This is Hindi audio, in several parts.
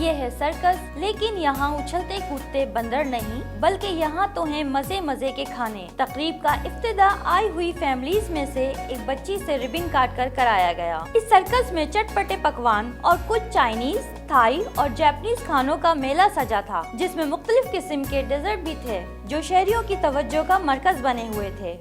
ये है सर्कस, लेकिन यहाँ उछलते कूदते बंदर नहीं, बल्कि यहाँ तो हैं मजे मजे के खाने। तकरीब का इफ्तिदा आई हुई फैमिलीज में से एक बच्ची से रिबन काट कर कराया गया। इस सर्कस में चटपटे पकवान और कुछ चाइनीज, थाई और जापानीज खानों का मेला सजा था, जिसमें मुख्तलिफ किस्म के डेजर्ट भी थे जो शहरियों की तवज्जो का मरकज बने हुए थे।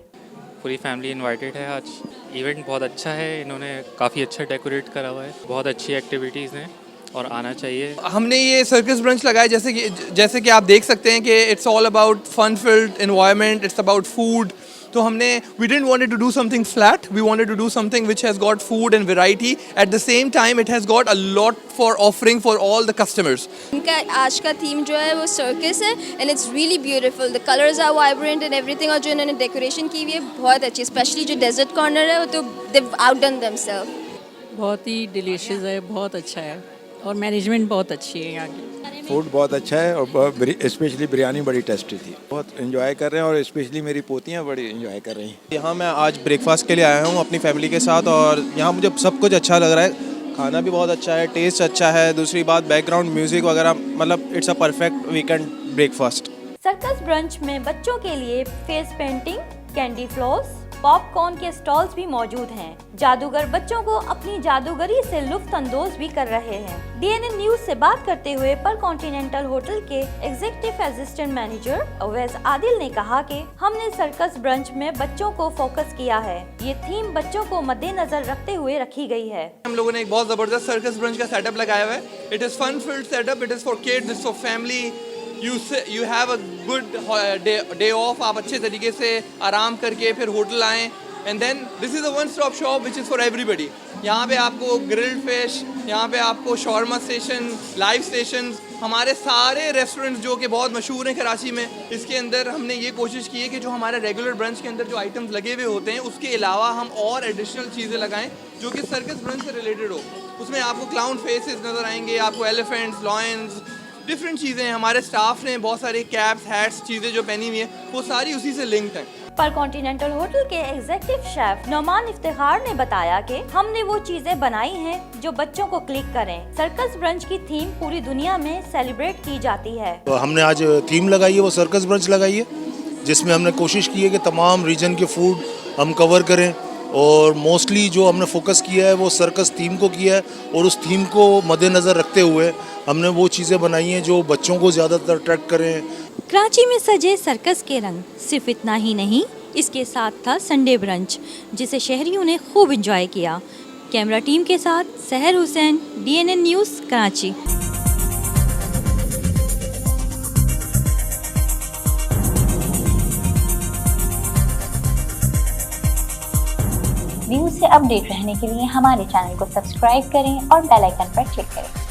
पूरी फैमिली इनवाइटेड है आज। इवेंट बहुत अच्छा है, इन्होंने काफ़ी अच्छा डेकोरेट करा हुआ है, बहुत अच्छी एक्टिविटीज़ हैं और आना चाहिए। हमने ये सर्कस ब्रंच लगाया जैसे कि आप देख सकते हैं कि it's all about fun filled environment, it's about food. तो हमने we didn't wanted to do something flat, we wanted to do something which has got food and variety, at the same time it has got a lot for offering for all the customers. इनका आज का थीम जो है वो सर्कस है and it's really beautiful, the colours are vibrant and everything. और जो इन्होंने डेकोरेशन की हुई है बहुत अच्छी, स्पेशली जो डेजर्ट कॉर्नर है वो तो दे आउटडन देमसेल्फ। बहुत ही डिलीशियस है, बहुत अच्छा है और मैनेजमेंट बहुत अच्छी है यहाँ की। फूड बहुत अच्छा है और स्पेशली बिरयानी बड़ी टेस्टी थी, बहुत एंजॉय कर रहे हैं और स्पेशली मेरी पोतियाँ बड़ी एंजॉय कर रही हैं। यहाँ मैं आज ब्रेकफास्ट के लिए आया हूँ अपनी फैमिली के साथ और यहाँ मुझे सब कुछ अच्छा लग रहा है, खाना भी बहुत अच्छा है, टेस्ट अच्छा है, दूसरी बात बैकग्राउंड म्यूजिक वगैरह, मतलब it's a perfect weekend breakfast. Circus brunch में बच्चों के लिए face painting, candy floss, popcorn के स्टॉल्स भी मौजूद हैं। जादूगर बच्चों को अपनी जादूगरी से लुत्फ अंदोज भी कर रहे हैं। डीएनएन न्यूज से बात करते हुए पर कॉन्टिनेंटल होटल के executive assistant manager Awais Adil ने कहा कि हमने सर्कस ब्रंच में बच्चों को फोकस किया है। ये थीम बच्चों को मद्देनजर रखते हुए रखी गई है। हम लोगों ने एक बहुत जबरदस्त सर्कस ब्रंच का सेटअप लगाया हुआ है। It is fun filled setup, it is for kids, it's for family. You have a good day off, आप अच्छे तरीके से आराम करके फिर होटल आएँ and then this is a one stop shop which is for everybody। यहाँ पे आपको ग्रिल्ड फिश, यहाँ पे आपको शॉर्मा स्टेशन, लाइव स्टेशंस, हमारे सारे रेस्टोरेंट्स जो कि बहुत मशहूर हैं कराची में, इसके अंदर हमने ये कोशिश की है कि जो हमारे रेगुलर ब्रंच के अंदर जो आइटम्स लगे हुए होते हैं उसके अलावा हम और एडिशनल चीज़ें लगाएं जो कि सर्कस ब्रंच से रिलेटेड हो। उसमें आपको क्लाउन फेसेस नज़र आएंगे, आपको एलिफेंट्स, लॉयंस, डिफरेंट चीज़ें। हमारे स्टाफ ने बहुत सारे कैप्स, हैट्स, चीज़ें जो पहनी हुई हैं वो सारी उसी से लिंक्ड हैं। पर कॉन्टिनेंटल होटल के एग्जीक्यूटिव शेफ नौमान इफ्तिखार ने बताया कि हमने वो चीजें बनाई हैं जो बच्चों को क्लिक करें। सर्कस ब्रंच की थीम पूरी दुनिया में सेलिब्रेट की जाती है। तो हमने आज थीम लगाई है, वो सर्कस ब्रंच लगाई है, जिसमें हमने कोशिश की है कि तमाम रीजन के फूड हम कवर करें और मोस्टली जो हमने फोकस किया है वो सर्कस थीम को किया है और उस थीम को मद्देनज़र रखते हुए हमने वो चीज़ें बनाई हैं जो बच्चों को ज़्यादातर अट्रैक्ट करें। कराची में सजे सर्कस के रंग सिर्फ इतना ही नहीं, इसके साथ था संडे ब्रंच जिसे शहरियों ने खूब एंजॉय किया। कैमरा टीम के साथ सहर Hussain, DNN news, Karachi. News से अपडेट रहने के लिए हमारे चैनल को सब्सक्राइब करें और बेल आइकन पर क्लिक करें।